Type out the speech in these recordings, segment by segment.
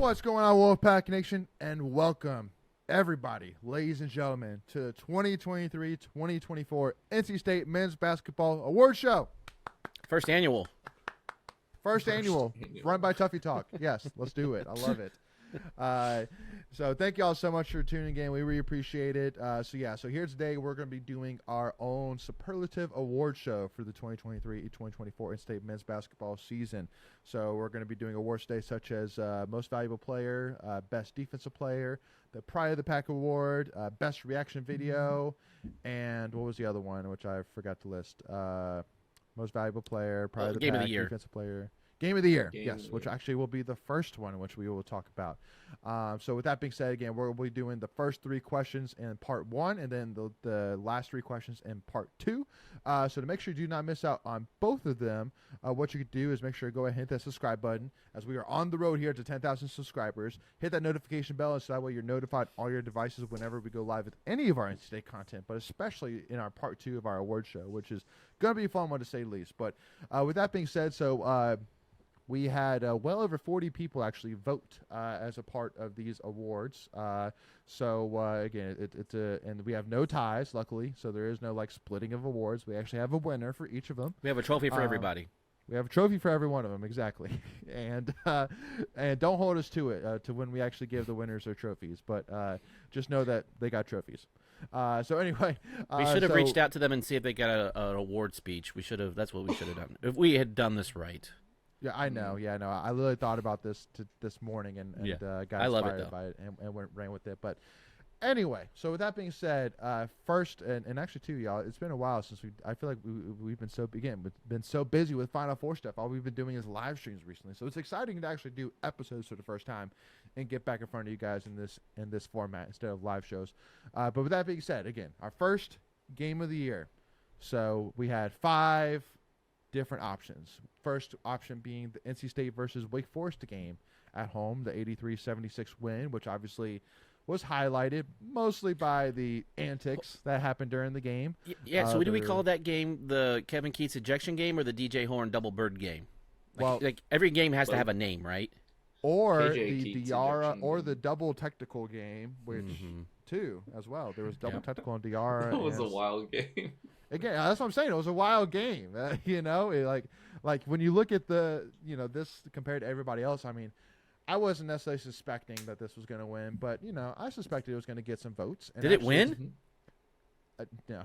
What's going on, Wolfpack Nation, and welcome everybody, ladies and gentlemen, to the 2023-2024 NC State Men's Basketball Award Show. First annual, run by Tuffy Talk. Yes, let's do it. I love it. So thank you all so much for tuning in. We really appreciate it. So here today we're going to be doing our own superlative award show for the 2023-2024 NC State Men's Basketball season. So we're going to be doing awards today such as Most Valuable Player, Best Defensive Player, the Pride of the Pack Award, Best Reaction Video, and what was the other one, which I forgot to list? Most Valuable Player, Pride of the Game Pack, of the Year. Defensive Player. Game of the Year, Game yes, of the which Year. actually will be the first one, which we will talk about. So with that being said, again, we'll be doing the first three questions in part one, and then the last three questions in part two. So to make sure you do not miss out on both of them, what you could do is make sure to go ahead and hit that subscribe button, as we are on the road here to 10,000 subscribers. Hit that notification bell, so that way you're notified on all your devices whenever we go live with any of our NC State content, but especially in our part two of our award show, which is going to be a fun one to say the least. But with that being said, we had well over 40 people actually vote as a part of these awards. Again, and we have no ties, luckily, so there is no splitting of awards. We actually have a winner for each of them. we have a trophy for everybody. We have a trophy for every one of them, exactly. and don't hold us to it to when we actually give the winners their trophies, but just know that they got trophies. Anyway, We should have reached out to them and see if they got an award speech. We should have. That's what we should have done if we had done this right. Yeah, I know. Yeah, no, I literally thought about this this morning and got I love it, inspired though. by it and ran with it. But anyway, so with that being said, first and actually too, y'all, it's been a while since I feel like we've been so busy with Final Four stuff. All we've been doing is live streams recently, so it's exciting to actually do episodes for the first time and get back in front of you guys in this format instead of live shows. But with that being said, again, our first game of the year. So we had 5 different options. First option being the NC State versus Wake Forest game at home, the 83-76 win, which obviously was highlighted mostly by the antics that happened during the game. Yeah. So do we call that game the Kevin Keats ejection game or the DJ Horn double bird game? Like every game has to have a name, right? Or KJ the Keats Diarra ejection or game. the double technical game, which too as well. There was double technical on Diarra. That was a and- wild game. Again, that's what I'm saying. It was a wild game. Like when you look at this compared to everybody else. I mean, I wasn't necessarily suspecting that this was going to win, but I suspected it was going to get some votes. And Did it win? No.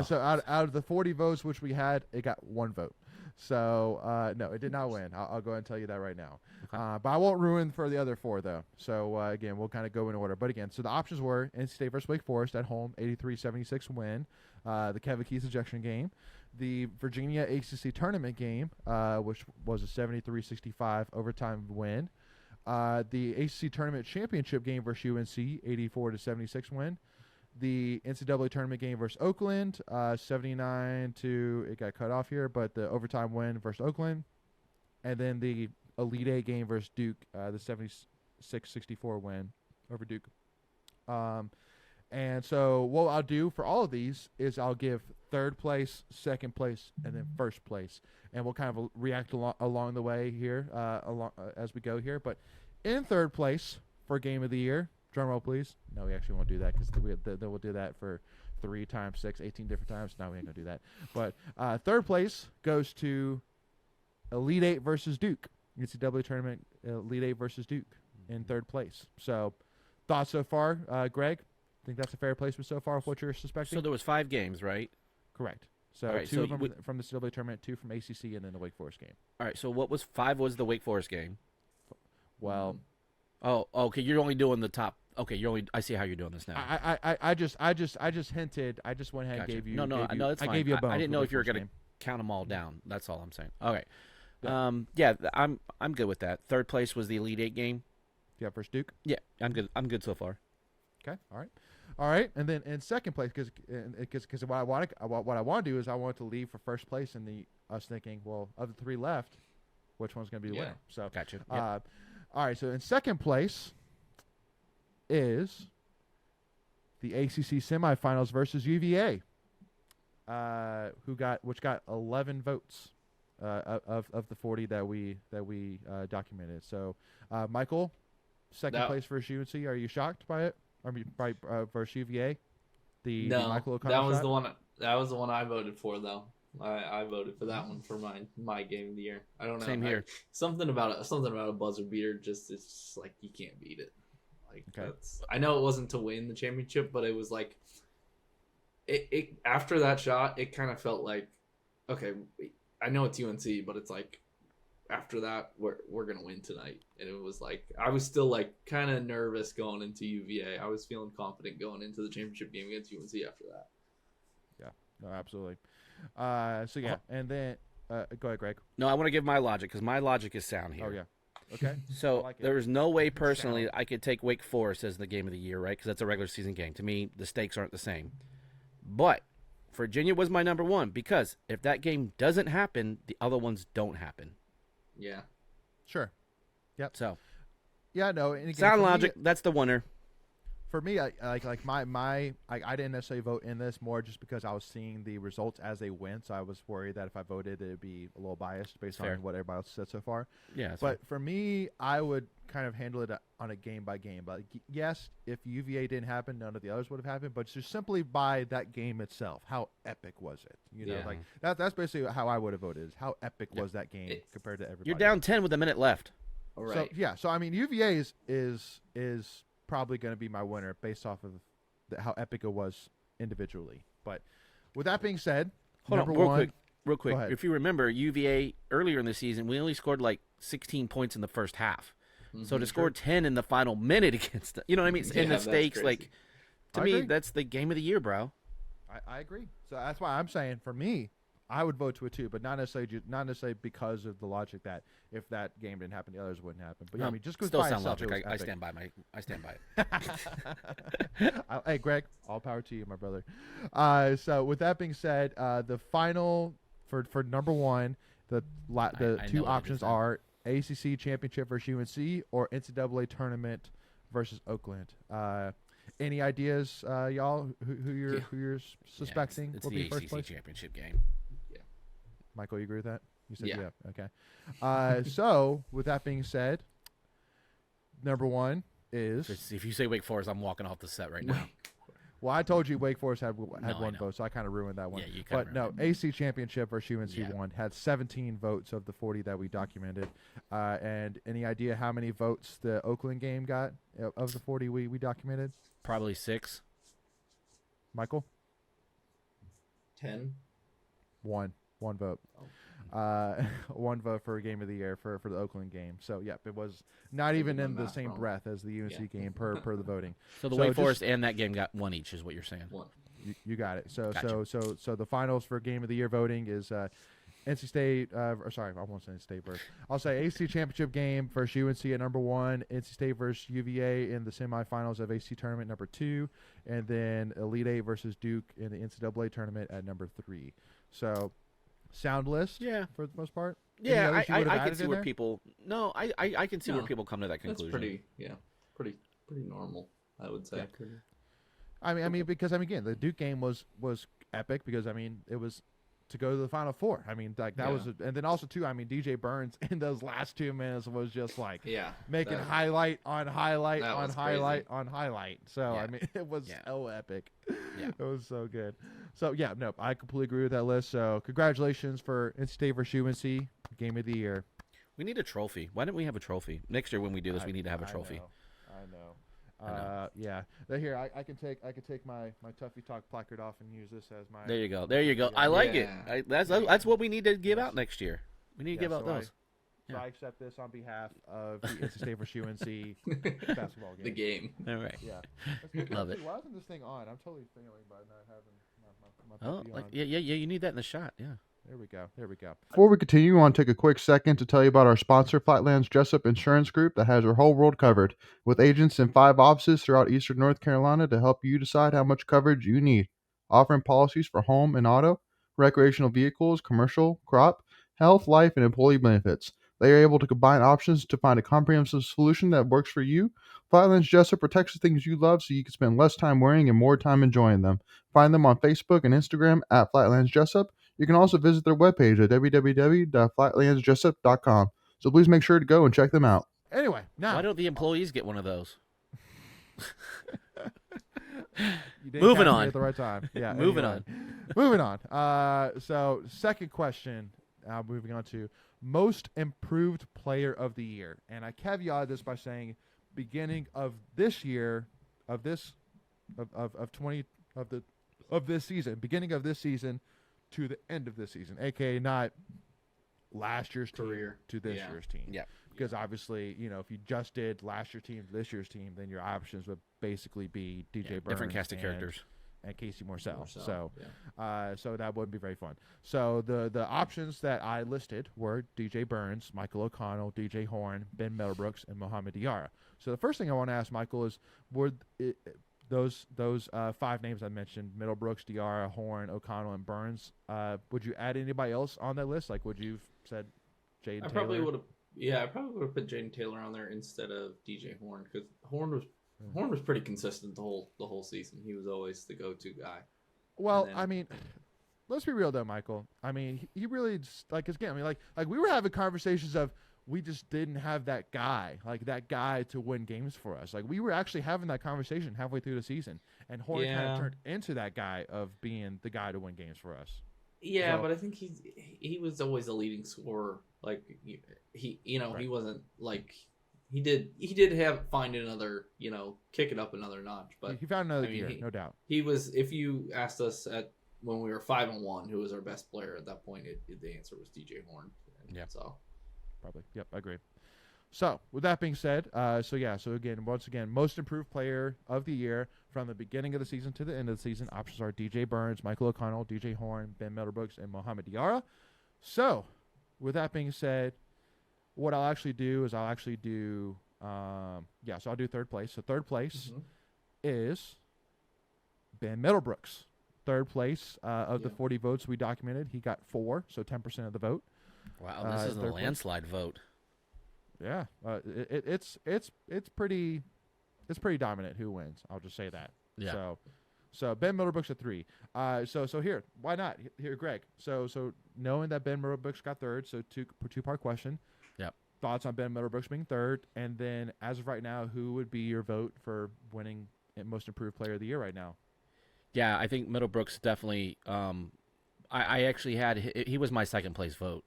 So out of the 40 votes which we had, it got 1 vote. So no, it did not win. I'll go ahead and tell you that right now. Okay. But I won't ruin for the other 4 though. So again, we'll kind of go in order. But again, so the options were NC State versus Wake Forest at home, 83-76 win. The Kevin Keats ejection game, the Virginia ACC tournament game, which was a 73-65 overtime win. The ACC tournament championship game versus UNC, 84-76 win. The NCAA tournament game versus Oakland, 79 to it got cut off here, but the overtime win versus Oakland, and then the Elite Eight game versus Duke, the 76-64 win over Duke. And so what I'll do for all of these is I'll give third place, second place, and then first place, and we'll kind of react along the way here, as we go here. But in third place for Game of the Year, drum roll please. No, we actually won't do that because we'll do that for 3 times 6, 18 different times. No, we ain't gonna do that. But third place goes to Elite Eight versus Duke. NCAA tournament Elite Eight versus Duke in third place. So thoughts so far, Greg? Think that's a fair placement so far of what you're suspecting? So there was 5 games, right? Correct. So All right, 2 so of them from the NCAA tournament, 2 from ACC, and then the Wake Forest game. All right. So what was 5 was the Wake Forest game. Well, Oh, okay. You're only doing the top. Okay, I see how you're doing this now. I just hinted. I just went ahead and Gotcha. gave you. No, that's fine. I gave you a bone. I didn't for know the if you were Wake Forest going to count them all down. That's all I'm saying. All right. Yeah. I'm good with that. Third place was the Elite Eight game. Yeah, versus Duke. Yeah, I'm good. I'm good so far. Okay. All right. And then in second place, because what I want to do is I want to leave for first place, and us thinking, well, of the 3 left, which one's going to be the winner? So Gotcha. Yep. all right. So in second place is the ACC semifinals versus UVA, which got 11 votes of the 40 that we documented. So, Michael, second place versus UNC. Are you shocked by it? I mean, by versus UVA, the Michael O'Connor that was shot? the one. That was the one I voted for, though. I voted for that one for my game of the year. I don't know. Same here. Something about a buzzer beater. It's just like you can't beat it. Like Okay. I know it wasn't to win the championship, but it was like it after that shot, it kind of felt like, okay, I know it's UNC, but it's like after that we're gonna win tonight. And it was like I was still like kind of nervous going into UVA. I was feeling confident going into the championship game against UNC after that. Yeah, no, absolutely. So yeah, and then go ahead, Greg. No, I want to give my logic because my logic is sound here. Oh yeah. Okay. So like it. there is no way personally I could take Wake Forest as the game of the year, right? Because that's a regular season game. To me, the stakes aren't the same. But Virginia was my number one because if that game doesn't happen, the other ones don't happen. Yeah. Sure. Yep. So yeah, no. And again, sound logic. That's the winner. For me, I didn't necessarily vote in this more just because I was seeing the results as they went. So I was worried that if I voted, it'd be a little biased based Fair. on what everybody else said so far. Yeah. But for me, I would kind of handle it on a game by game. But yes, if UVA didn't happen, none of the others would have happened. But just simply by that game itself, how epic was it? You know, like that's basically how I would have voted. Is how epic was that game compared to everybody? You're down 10 with a minute left. All right. So yeah, so I mean, UVA is probably going to be my winner based off of how epic it was individually. But with that being said, Hold on, real quick. Go ahead. If you remember, UVA earlier in the season, we only scored like 16 points in the first half. So to score 10 in the final minute against, you know what I mean? Yeah, in the that's stakes, crazy. like to I me, agree. that's the game of the year, bro. I agree. So that's why I'm saying for me, I would vote to a 2, but not necessarily because of the logic that if that game didn't happen, the others wouldn't happen. But yeah, I mean, just because still by sound itself, logic. it was I epic. stand by it. Hey, Greg, all power to you, my brother. So with that being said, the final for number one, the I know two what it options is now. are ACC championship versus UNC or NCAA tournament versus Oakland. Any ideas, y'all? Who you're suspecting it's will the be first ACC place? championship game. Michael, you agree with that? You said Yeah. Okay. So with that being said, number one is. If you say Wake Forest, I'm walking off the set right now. Well, I told you Wake Forest had I one know. vote, so I kind of ruined that one. Yeah, you kinda But no, ruined it. AC Championship versus UNC Yeah. won, had 17 votes of the 40 that we documented. And any idea how many votes the Oakland game got of the 40 we documented? Probably 6. Michael? 10. One vote. One vote for game of the year for the Oakland game. So, yeah, it was not even my in the math same wrong. breath as the UNC Yeah. game per the voting. So the So Wake just- Forest and that game got 1 each, is what you're saying. 1. You got it. So Gotcha. so the finals for game of the year voting is NC State. Or sorry, I won't say NC State first. I'll say AC championship game versus UNC at number 1. NC State versus UVA in the semifinals of AC tournament number 2, and then Elite Eight versus Duke in the NCAA tournament at number 3. So sound list. Yeah. For the most part. Any Yeah, others you would've I added can see in where there? people. No, I can see where No, people come to that That's conclusion. pretty normal, I would say. Yeah. I mean, because again, the Duke game was epic because it was to go to the Final Four. I mean, like that Yeah. was, and then also too. DJ Burns in those last 2 minutes was just like Yeah. making that- highlight on highlight that on was highlight crazy. on highlight. So Yeah. it was Yeah. so epic. Yeah. It was so good. So yeah, no, I completely agree with that list. So congratulations for NC State versus UNC game of the year. We need a trophy. Why don't we have a trophy next year when we do this? We need to have a trophy. I know. I know. Yeah. Here, I can take my Tuffy Talk placard off and use this as my. There you go. There you go. Yeah. I like Yeah. it. That's what we need to give out next year. We need to give out so those. So Yeah. I accept this on behalf of the NC State versus UNC basketball game. The game. All right. Yeah. Love it. Why isn't this thing on? I'm totally failing by not having my Oh, Tuffy like, on. yeah. You need that in the shot. Yeah. There we go. Before we continue, I want to take a quick second to tell you about our sponsor, Flatlands Jessup Insurance Group, that has your whole world covered, with agents in 5 offices throughout eastern North Carolina to help you decide how much coverage you need. Offering policies for home and auto, recreational vehicles, commercial, crop, health, life, and employee benefits. They are able to combine options to find a comprehensive solution that works for you. Flatlands Jessup protects the things you love so you can spend less time worrying and more time enjoying them. Find them on Facebook and Instagram at Flatlands Jessup. You can also visit their webpage at www.flatlandsjessup.com. So please make sure to go and check them out. Anyway, now Why don't the employees get one of those? you didn't Moving catch me on. at the right time. Yeah. Moving anyway. Moving on. So second question. Moving on to most improved player of the year, and I caveat this by saying beginning of this year, of this season, beginning of this season to the end of this season, aka not last year's Career. team to this year's team. Yeah. Because obviously, if you just did last year's team to this year's team, then your options would basically be DJ Burns, Different cast of characters. and Casey Morsell. Morsell, So that wouldn't be very fun. So the options that I listed were DJ Burns, Michael O'Connell, DJ Horn, Ben Middlebrooks, and Mohamed Diarra. So the first thing I want to ask Michael is, those 5 names I mentioned, Middlebrooks, Diarra, Horn, O'Connell, and Burns, would you add anybody else on that list? Like, would you have said Jaden Taylor? I probably would have. Yeah, I probably would have put Jaden Taylor on there instead of DJ Horn, because Horn was pretty consistent the whole season. He was always the go-to guy. Well, I mean, let's be real though, Michael. I mean, he really just, like, again, I mean, like we were having conversations of we just didn't have that guy to win games for us. Like, we were actually having that conversation halfway through the season, and Horn kind of turned into that guy of being the guy to win games for us. Yeah, but I think he was always a leading scorer. Like, he wasn't like he did find another, kick it up another notch. But he found another gear, no doubt. He was. If you asked us when we were 5-1, who was our best player at that point, the answer was DJ Horn. Yeah. So probably. Yep, I agree. So with that being said, so once again, most improved player of the year from the beginning of the season to the end of the season. Options are DJ Burns, Michael O'Connell, DJ Horn, Ben Middlebrooks, and Mohamed Diarra. So with that being said, what I'll actually do is so I'll do third place. So third place is Ben Middlebrooks. Third place of the 40 votes we documented, he got 4, so 10% of the vote. Wow, this is a landslide vote. Yeah, it's pretty dominant who wins. I'll just say that. Yeah. So Ben Middlebrooks at 3. So here, why not? Here, Greg. So knowing that Ben Middlebrooks got 3rd, so two-part question. Yep. Thoughts on Ben Middlebrooks being 3rd, and then as of right now, who would be your vote for winning most improved player of the year right now? Yeah, I think Middlebrooks definitely. I actually had he was my second place vote.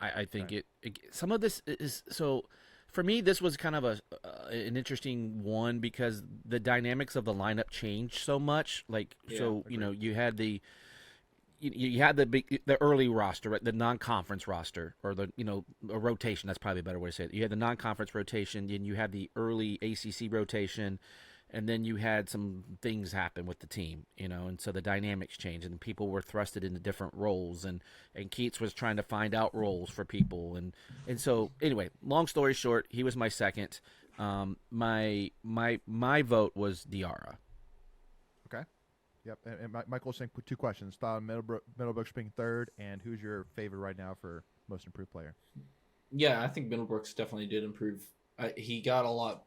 I think some of this is so. For me, this was kind of an interesting one because the dynamics of the lineup changed so much. Like, you had the early roster, right? The non-conference roster, or a rotation. That's probably a better way to say it. You had the non-conference rotation, then you had the early ACC rotation, and then you had some things happen with the team, and so the dynamics changed, and people were thrusted into different roles, and Keats was trying to find out roles for people, and so anyway, long story short, he was my second. My vote was Diarra. Okay. Yep. And Michael's saying 2 questions: thought Middlebrooks being 3rd, and who's your favorite right now for most improved player? Yeah, I think Middlebrooks definitely did improve. He got a lot.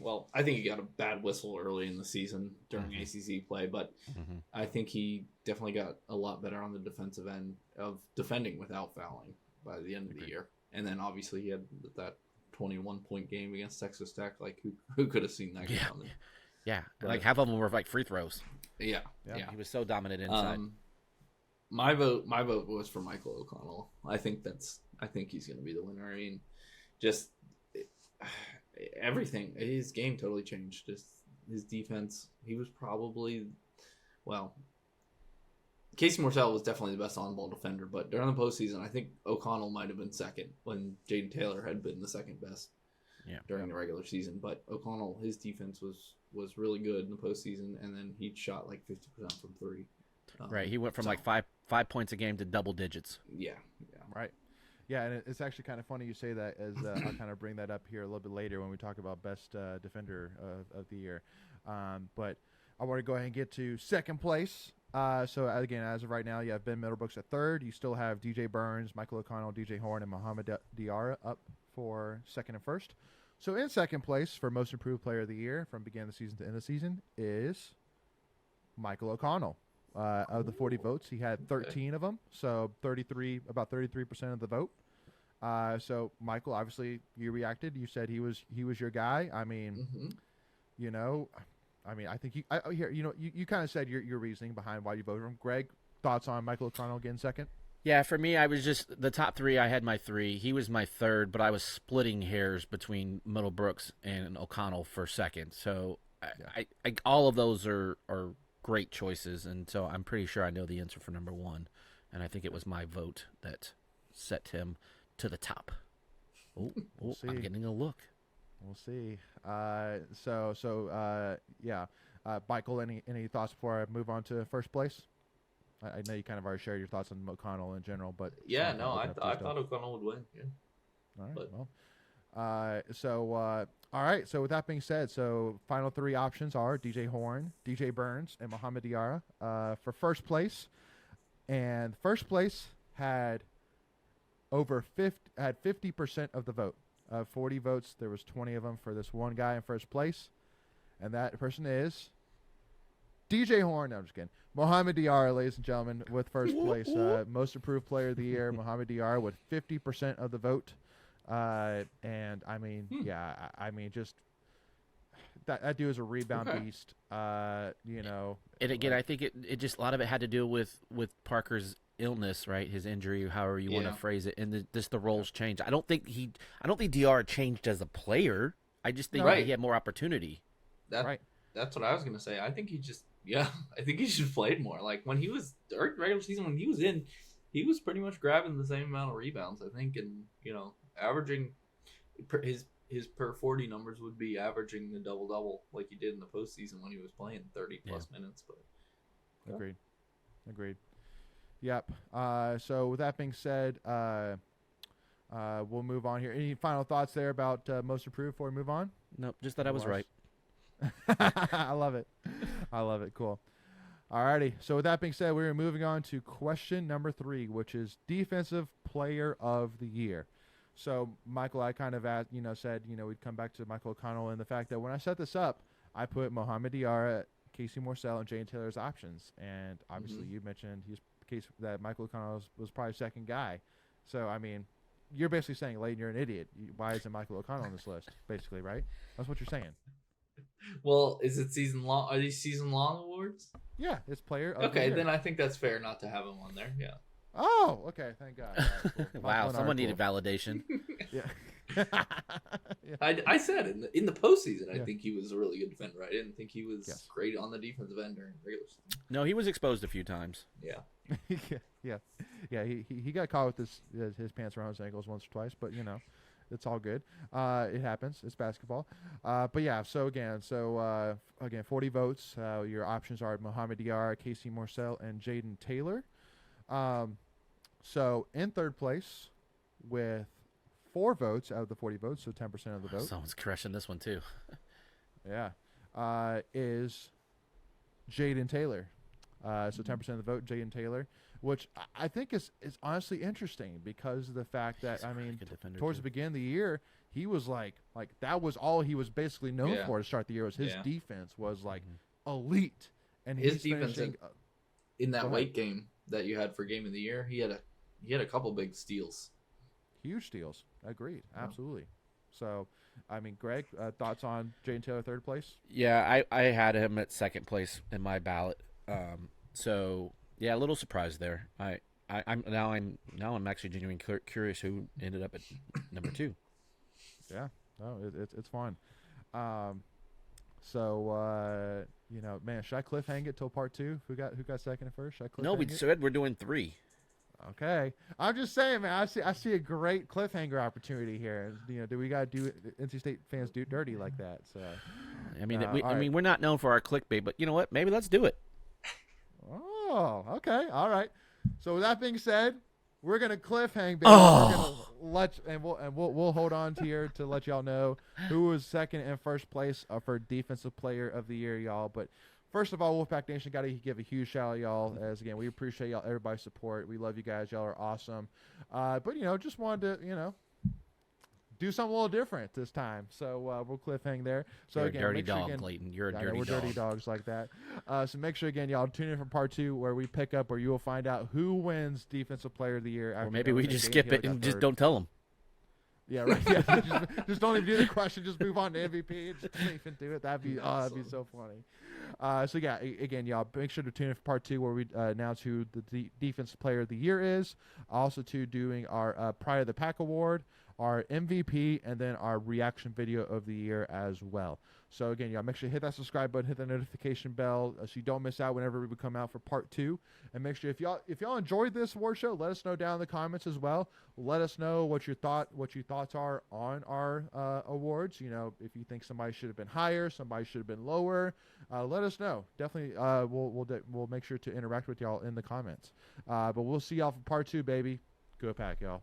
Well, I think he got a bad whistle early in the season during ACC play, but I think he definitely got a lot better on the defensive end of defending without fouling by the end of the year. And then obviously he had that 21-point game against Texas Tech. Like, who could have seen that coming? Yeah, like half of them were like free throws. Yeah. He was so dominant inside. My vote was for Michael O'Connell. I think he's going to be the winner. I mean, just everything. His game totally changed. Just his defense. He was probably, Casey Morsell was definitely the best on-ball defender, but during the postseason, I think O'Connell might have been second when Jaden Taylor had been the second best during the regular season. But O'Connell, his defense was really good in the postseason, and then he shot like 50% from 3. Right, he went from like five points a game to double digits. Yeah. Right. Yeah, and it's actually kind of funny you say that, as I'll kind of bring that up here a little bit later when we talk about best defender of the year. But I want to go ahead and get to second place. So, again, as of right now, you have Ben Middlebrooks at 3rd. You still have DJ Burns, Michael O'Connell, DJ Horn, and Mohamed Diarra up for 2nd and 1st. So, in second place for most improved player of the year from beginning of the season to end of the season is Michael O'Connell. Of the 40 votes, he had 13 of them, so about 33% of the vote. So Michael, obviously you reacted. You said he was your guy. I mean, you know, I think you kind of said your reasoning behind why you voted for him. Greg, thoughts on Michael O'Connell again second? Yeah, for me, I was just the top three. I had my three. He was my third, but I was splitting hairs between Middlebrooks and O'Connell for second. So I all of those are great choices, and so I'm pretty sure I know the answer for number one, and I think it was my vote that set him to the top. Oh, I'm getting a look. We'll see. Yeah. Michael, any thoughts before I move on to first place? I know you kind of already shared your thoughts on O'Connell in general, but yeah, no, I thought O'Connell would win. Yeah. All right. Well, all right. So with that being said, so final three options are DJ Horn, DJ Burns, and Mohamed Diarra for first place, and first place had 50% of the vote. 40 votes. There was 20 of them for this one guy in first place, and that person is DJ Horn. No, I'm just kidding. Mohamed Diarra, ladies and gentlemen, with first place. Most improved player of the year, Mohamed Diarra, with 50% of the vote. And I mean, just that dude is a rebound beast. And again, I think it just a lot of it had to do with Parker's illness, right? His injury, however you want to phrase it, and the roles changed. I don't think Diarra changed as a player. I just think he had more opportunity. That's what I was gonna say. I think I think he should have played more. Like when he was regular season, when he was in, he was pretty much grabbing the same amount of rebounds, I think, and averaging his per 40 numbers would be averaging the double like he did in the postseason when he was playing 30 plus minutes. But agreed. Yep. So with that being said, we'll move on here. Any final thoughts there about most improved before we move on? Nope. Just that I was right. I love it. Cool. Alrighty. So with that being said, we're moving on to question number 3, which is defensive player of the year. So Michael, I kind of said we'd come back to Michael O'Connell and the fact that when I set this up, I put Mohamed Diarra, Casey Morsell, and Jane Taylor as options, and obviously you mentioned that Michael O'Connell was probably second guy. So I mean, you're basically saying, Layton, you're an idiot. Why isn't Michael O'Connell on this list? Basically, right? That's what you're saying. Well, is it season long? Are these season long awards? Yeah, it's player of the year. year. Then I think that's fair not to have him on there. Yeah. Oh, okay. Thank God. Right, cool. Wow, someone needed validation. Yeah. I said in the postseason, I think he was a really good defender. I didn't think he was great on the defensive end during regular season. No, he was exposed a few times. Yeah. Yeah. He got caught with his pants around his ankles once or twice, but it's all good. It happens. It's basketball. But yeah. So again, 40 votes. Your options are Mohamed Diarra, Casey Morsell, and Jaden Taylor. So in third place with 4 votes out of the 40 votes, so 10% of the vote. Someone's crushing this one too. Yeah. Is Jaden Taylor. So 10% of the vote, Jaden Taylor, which I think is honestly interesting because of the fact that, towards the beginning of the year, he was like that was all he was basically known for to start the year was his defense was elite. And his defense in that late game that you had for game of the year, he had a couple big steals. Huge steals. Agreed. Absolutely. So, Greg, thoughts on Jaden Taylor third place? Yeah, I had him at second place in my ballot. So yeah, a little surprised there. I'm actually genuinely curious who ended up at number 2. Yeah, no, it's fun. So man, should I cliffhang it till part 2? Who got second and first? Should I cliffhang No, we said we're doing 3. Okay, I'm just saying, man. I see a great cliffhanger opportunity here. Do we gotta do NC State fans do dirty like that? So, we're not known for our clickbait, but you know what? Maybe let's do it. Oh, okay, all right. So with that being said, we're gonna cliffhang. Baby. Oh. We're gonna we'll hold on to here to let y'all know who was second and first place for defensive player of the year, y'all. But first of all, Wolfpack Nation, got to give a huge shout out, y'all. As again, we appreciate y'all, everybody's support. We love you guys. Y'all are awesome. But just wanted to do something a little different this time. So we'll cliffhang there. So You're again, a dirty dog, Clayton. You're a dirty dog. We're dirty dogs like that. So make sure again, y'all tune in for part 2 where we pick up where you will find out who wins defensive player of the year. Or maybe we just skip it and just don't tell them. Yeah, right. Yeah, just don't even do the question. Just move on to MVP. And just don't even do it. That'd be so funny. So yeah, again, y'all make sure to tune in for part 2 where we announce who the defensive player of the year is. Also, to doing our Pride of the Pack award, our MVP, and then our reaction video of the year as well. So again, y'all make sure you hit that subscribe button, hit the notification bell, so you don't miss out whenever we come out for part 2. And make sure if y'all enjoyed this award show, let us know down in the comments as well. Let us know what your thoughts are on our awards. You know, if you think somebody should have been higher, somebody should have been lower, let us know. Definitely, we'll make sure to interact with y'all in the comments. But we'll see y'all for part 2, baby. Go Pack, y'all.